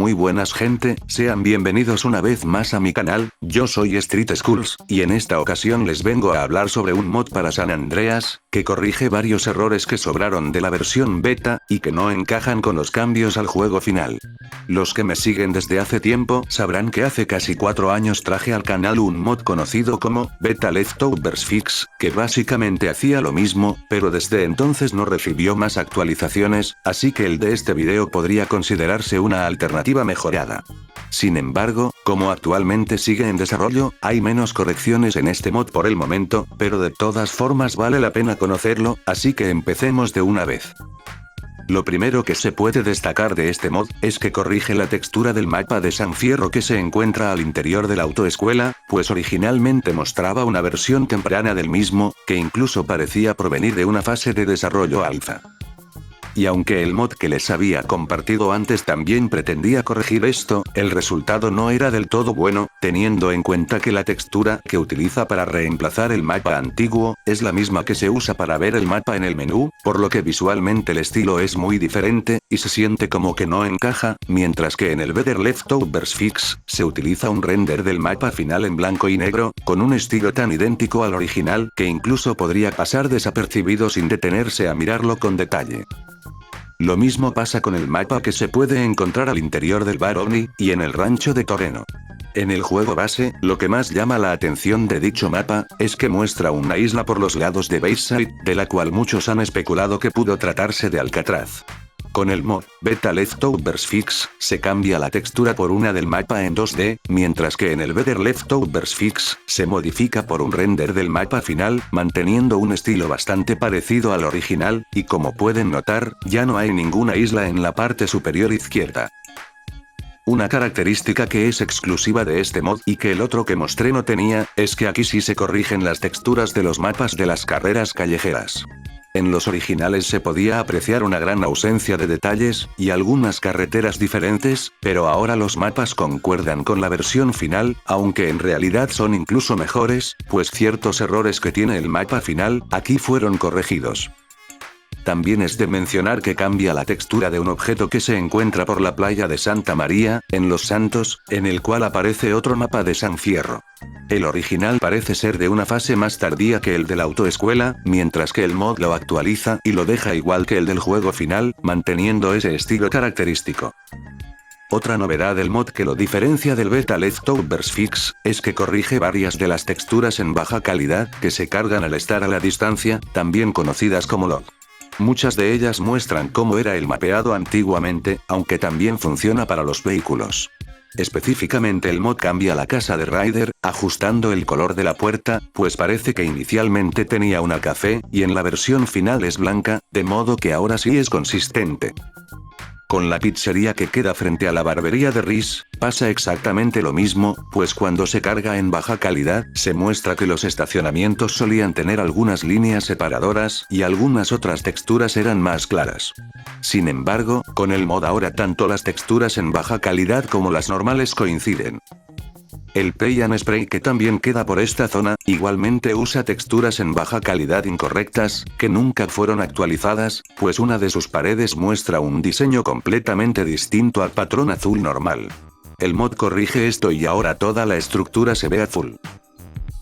Muy buenas gente, sean bienvenidos una vez más a mi canal, yo soy Street Skulls, y en esta ocasión les vengo a hablar sobre un mod para San Andreas, que corrige varios errores que sobraron de la versión beta, y que no encajan con los cambios al juego final. Los que me siguen desde hace tiempo sabrán que hace casi 4 años traje al canal un mod conocido como Beta Leftovers Fix, que básicamente hacía lo mismo, pero desde entonces no recibió más actualizaciones, así que el de este video podría considerarse una alternativa mejorada. Sin embargo, como actualmente sigue en desarrollo, hay menos correcciones en este mod por el momento, pero de todas formas vale la pena conocerlo, así que empecemos de una vez. Lo primero que se puede destacar de este mod, es que corrige la textura del mapa de San Fierro que se encuentra al interior de la autoescuela, pues originalmente mostraba una versión temprana del mismo, que incluso parecía provenir de una fase de desarrollo alfa. Y aunque el mod que les había compartido antes también pretendía corregir esto, el resultado no era del todo bueno, teniendo en cuenta que la textura que utiliza para reemplazar el mapa antiguo, es la misma que se usa para ver el mapa en el menú, por lo que visualmente el estilo es muy diferente, y se siente como que no encaja, mientras que en el Better Leftovers Fix, se utiliza un render del mapa final en blanco y negro, con un estilo tan idéntico al original, que incluso podría pasar desapercibido sin detenerse a mirarlo con detalle. Lo mismo pasa con el mapa que se puede encontrar al interior del bar Omni, y en el rancho de Toreno. En el juego base, lo que más llama la atención de dicho mapa, es que muestra una isla por los lados de Bayside, de la cual muchos han especulado que pudo tratarse de Alcatraz. Con el mod Beta Leftovers Fix, se cambia la textura por una del mapa en 2D, mientras que en el Better Leftovers Fix, se modifica por un render del mapa final, manteniendo un estilo bastante parecido al original, y como pueden notar, ya no hay ninguna isla en la parte superior izquierda. Una característica que es exclusiva de este mod y que el otro que mostré no tenía, es que aquí sí se corrigen las texturas de los mapas de las carreras callejeras. En los originales se podía apreciar una gran ausencia de detalles, y algunas carreteras diferentes, pero ahora los mapas concuerdan con la versión final, aunque en realidad son incluso mejores, pues ciertos errores que tiene el mapa final, aquí fueron corregidos. También es de mencionar que cambia la textura de un objeto que se encuentra por la playa de Santa María, en Los Santos, en el cual aparece otro mapa de San Fierro. El original parece ser de una fase más tardía que el de la autoescuela, mientras que el mod lo actualiza y lo deja igual que el del juego final, manteniendo ese estilo característico. Otra novedad del mod que lo diferencia del Beta Leftovers Fix, es que corrige varias de las texturas en baja calidad, que se cargan al estar a la distancia, también conocidas como log. Muchas de ellas muestran cómo era el mapeado antiguamente, aunque también funciona para los vehículos. Específicamente el mod cambia la casa de Ryder, ajustando el color de la puerta, pues parece que inicialmente tenía una café, y en la versión final es blanca, de modo que ahora sí es consistente. Con la pizzería que queda frente a la barbería de Rhys, pasa exactamente lo mismo, pues cuando se carga en baja calidad, se muestra que los estacionamientos solían tener algunas líneas separadoras, y algunas otras texturas eran más claras. Sin embargo, con el mod ahora tanto las texturas en baja calidad como las normales coinciden. El Pay and Spray que también queda por esta zona, igualmente usa texturas en baja calidad incorrectas, que nunca fueron actualizadas, pues una de sus paredes muestra un diseño completamente distinto al patrón azul normal. El mod corrige esto y ahora toda la estructura se ve azul.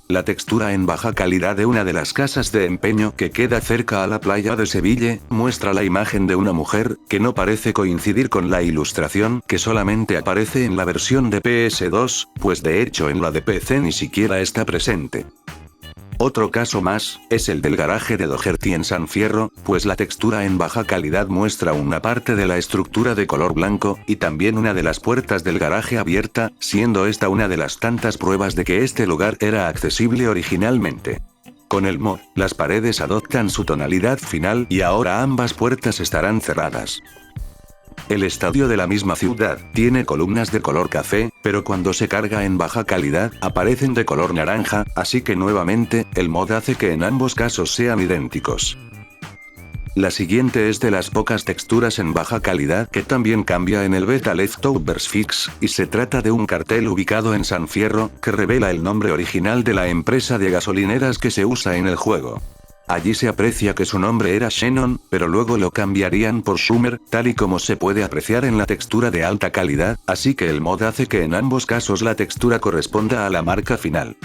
La textura en baja calidad de una de las casas de empeño que queda cerca a la playa de Sevilla, muestra la imagen de una mujer, que no parece coincidir con la ilustración que solamente aparece en la versión de PS2, pues de hecho en la de PC ni siquiera está presente. Otro caso más, es el del garaje de Doherty en San Fierro, pues la textura en baja calidad muestra una parte de la estructura de color blanco, y también una de las puertas del garaje abierta, siendo esta una de las tantas pruebas de que este lugar era accesible originalmente. Con el mod, las paredes adoptan su tonalidad final y ahora ambas puertas estarán cerradas. El estadio de la misma ciudad tiene columnas de color café, pero cuando se carga en baja calidad, aparecen de color naranja, así que nuevamente, el mod hace que en ambos casos sean idénticos. La siguiente es de las pocas texturas en baja calidad que también cambia en el Beta Leftovers Fix, y se trata de un cartel ubicado en San Fierro, que revela el nombre original de la empresa de gasolineras que se usa en el juego. Allí se aprecia que su nombre era Shannon, pero luego lo cambiarían por Schumer, tal y como se puede apreciar en la textura de alta calidad, así que el mod hace que en ambos casos la textura corresponda a la marca final.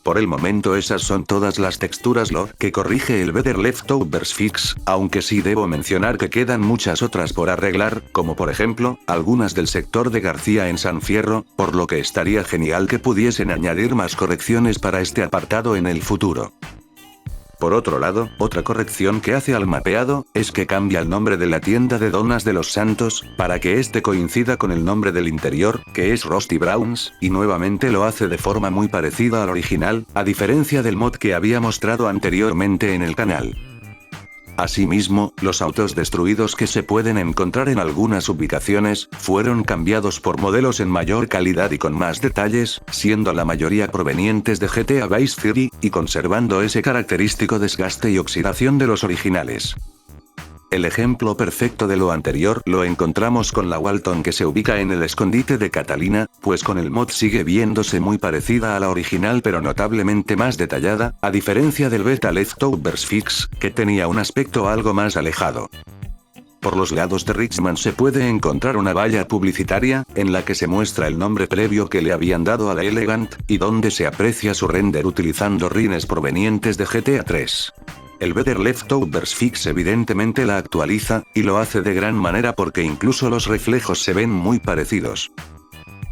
Por el momento esas son todas las texturas log que corrige el Better Leftovers Fix, aunque sí debo mencionar que quedan muchas otras por arreglar, como por ejemplo, algunas del sector de García en San Fierro, por lo que estaría genial que pudiesen añadir más correcciones para este apartado en el futuro. Por otro lado, otra corrección que hace al mapeado, es que cambia el nombre de la tienda de donas de los Santos, para que este coincida con el nombre del interior, que es Rusty Browns, y nuevamente lo hace de forma muy parecida al original, a diferencia del mod que había mostrado anteriormente en el canal. Asimismo, los autos destruidos que se pueden encontrar en algunas ubicaciones, fueron cambiados por modelos en mayor calidad y con más detalles, siendo la mayoría provenientes de GTA Vice City, y conservando ese característico desgaste y oxidación de los originales. El ejemplo perfecto de lo anterior lo encontramos con la Walton que se ubica en el escondite de Catalina, pues con el mod sigue viéndose muy parecida a la original pero notablemente más detallada, a diferencia del Beta Leftovers Fix, que tenía un aspecto algo más alejado. Por los lados de Richmond se puede encontrar una valla publicitaria, en la que se muestra el nombre previo que le habían dado a la Elegant, y donde se aprecia su render utilizando rines provenientes de GTA 3. El Better Leftovers Fix evidentemente la actualiza, y lo hace de gran manera porque incluso los reflejos se ven muy parecidos.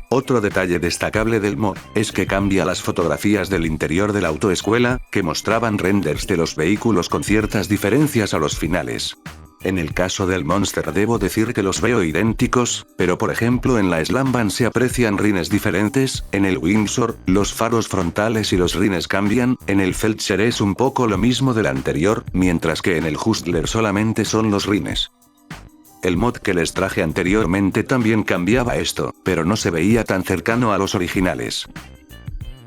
Otro detalle destacable del mod, es que cambia las fotografías del interior de la autoescuela, que mostraban renders de los vehículos con ciertas diferencias a los finales. En el caso del Monster debo decir que los veo idénticos, pero por ejemplo en la Slamvan se aprecian rines diferentes, en el Windsor, los faros frontales y los rines cambian, en el Felcher es un poco lo mismo del anterior, mientras que en el Hustler solamente son los rines. El mod que les traje anteriormente también cambiaba esto, pero no se veía tan cercano a los originales.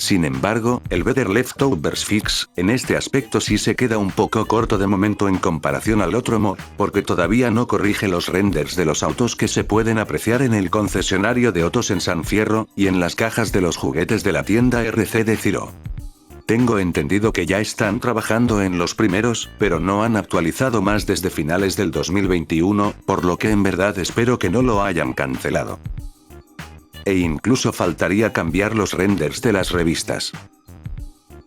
Sin embargo, el Better Leftovers Fix, en este aspecto sí se queda un poco corto de momento en comparación al otro mod, porque todavía no corrige los renders de los autos que se pueden apreciar en el concesionario de autos en San Fierro, y en las cajas de los juguetes de la tienda RC de Ciro. Tengo entendido que ya están trabajando en los primeros, pero no han actualizado más desde finales del 2021, por lo que en verdad espero que no lo hayan cancelado. E incluso faltaría cambiar los renders de las revistas.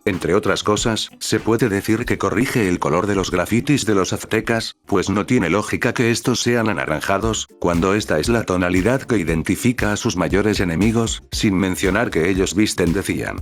Entre otras cosas, se puede decir que corrige el color de los grafitis de los aztecas, pues no tiene lógica que estos sean anaranjados, cuando esta es la tonalidad que identifica a sus mayores enemigos, sin mencionar que ellos visten de cian.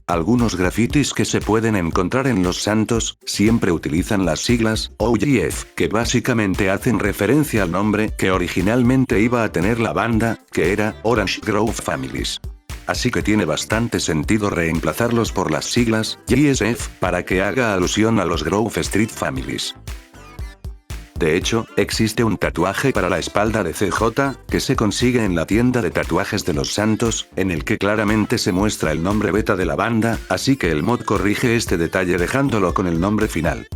Algunos grafitis que se pueden encontrar en Los Santos, siempre utilizan las siglas OGF, que básicamente hacen referencia al nombre que originalmente iba a tener la banda, que era Orange Grove Families. Así que tiene bastante sentido reemplazarlos por las siglas GSF, para que haga alusión a los Grove Street Families. De hecho, existe un tatuaje para la espalda de CJ, que se consigue en la tienda de tatuajes de Los Santos, en el que claramente se muestra el nombre beta de la banda, así que el mod corrige este detalle dejándolo con el nombre final.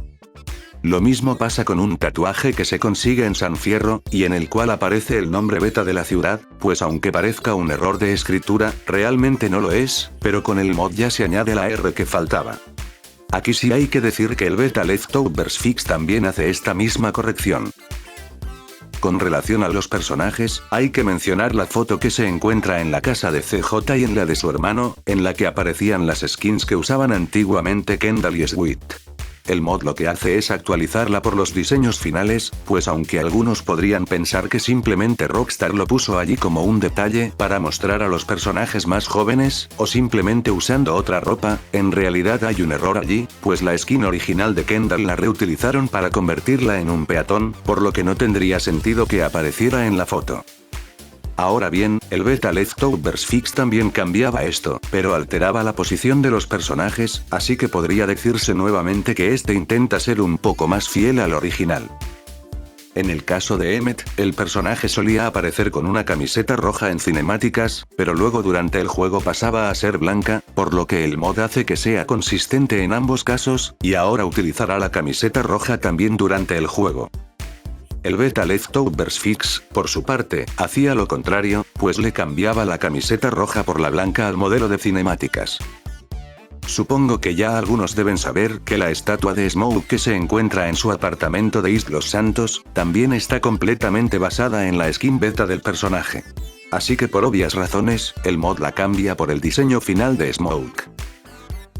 Lo mismo pasa con un tatuaje que se consigue en San Fierro, y en el cual aparece el nombre beta de la ciudad, pues aunque parezca un error de escritura, realmente no lo es, pero con el mod ya se añade la R que faltaba. Aquí sí hay que decir que el Beta Leftovers Fix también hace esta misma corrección. Con relación a los personajes, hay que mencionar la foto que se encuentra en la casa de CJ y en la de su hermano, en la que aparecían las skins que usaban antiguamente Kendall y Sweet. El mod lo que hace es actualizarla por los diseños finales, pues aunque algunos podrían pensar que simplemente Rockstar lo puso allí como un detalle para mostrar a los personajes más jóvenes, o simplemente usando otra ropa, en realidad hay un error allí, pues la skin original de Kendall la reutilizaron para convertirla en un peatón, por lo que no tendría sentido que apareciera en la foto. Ahora bien, el Beta Leftovers Fix también cambiaba esto, pero alteraba la posición de los personajes, así que podría decirse nuevamente que este intenta ser un poco más fiel al original. En el caso de Emmett, el personaje solía aparecer con una camiseta roja en cinemáticas, pero luego durante el juego pasaba a ser blanca, por lo que el mod hace que sea consistente en ambos casos, y ahora utilizará la camiseta roja también durante el juego. El Beta Leftovers Fix, por su parte, hacía lo contrario, pues le cambiaba la camiseta roja por la blanca al modelo de cinemáticas. Supongo que ya algunos deben saber que la estatua de Smoke que se encuentra en su apartamento de East Los Santos, también está completamente basada en la skin beta del personaje. Así que por obvias razones, el mod la cambia por el diseño final de Smoke.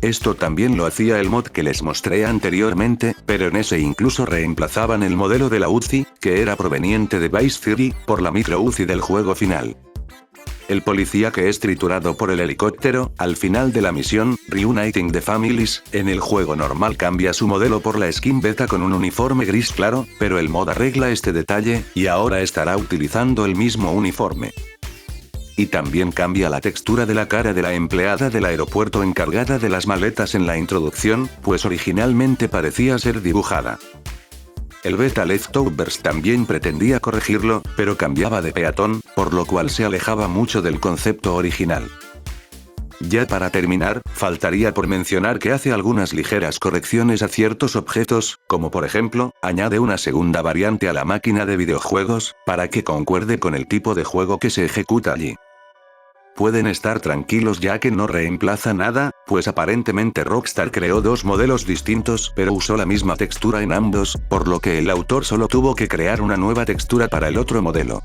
Esto también lo hacía el mod que les mostré anteriormente, pero en ese incluso reemplazaban el modelo de la Uzi, que era proveniente de Vice City, por la micro Uzi del juego final. El policía que es triturado por el helicóptero, al final de la misión, Reuniting the Families, en el juego normal cambia su modelo por la skin beta con un uniforme gris claro, pero el mod arregla este detalle, y ahora estará utilizando el mismo uniforme. Y también cambia la textura de la cara de la empleada del aeropuerto encargada de las maletas en la introducción, pues originalmente parecía ser dibujada. El beta Leftovers también pretendía corregirlo, pero cambiaba de peatón, por lo cual se alejaba mucho del concepto original. Ya para terminar, faltaría por mencionar que hace algunas ligeras correcciones a ciertos objetos, como por ejemplo, añade una segunda variante a la máquina de videojuegos, para que concuerde con el tipo de juego que se ejecuta allí. Pueden estar tranquilos ya que no reemplaza nada, pues aparentemente Rockstar creó dos modelos distintos pero usó la misma textura en ambos, por lo que el autor solo tuvo que crear una nueva textura para el otro modelo.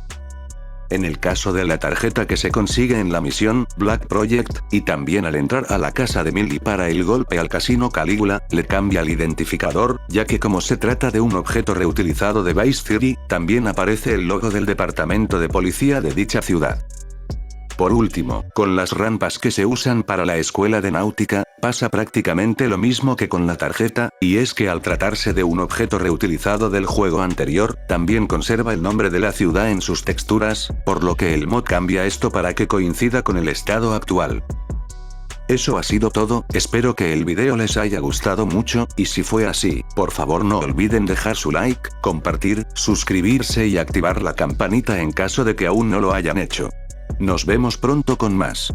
En el caso de la tarjeta que se consigue en la misión Black Project, y también al entrar a la casa de Millie para el golpe al casino Calígula, le cambia el identificador, ya que como se trata de un objeto reutilizado de Vice City, también aparece el logo del departamento de policía de dicha ciudad. Por último, con las rampas que se usan para la escuela de náutica, pasa prácticamente lo mismo que con la tarjeta, y es que al tratarse de un objeto reutilizado del juego anterior, también conserva el nombre de la ciudad en sus texturas, por lo que el mod cambia esto para que coincida con el estado actual. Eso ha sido todo, espero que el video les haya gustado mucho, y si fue así, por favor no olviden dejar su like, compartir, suscribirse y activar la campanita en caso de que aún no lo hayan hecho. Nos vemos pronto con más.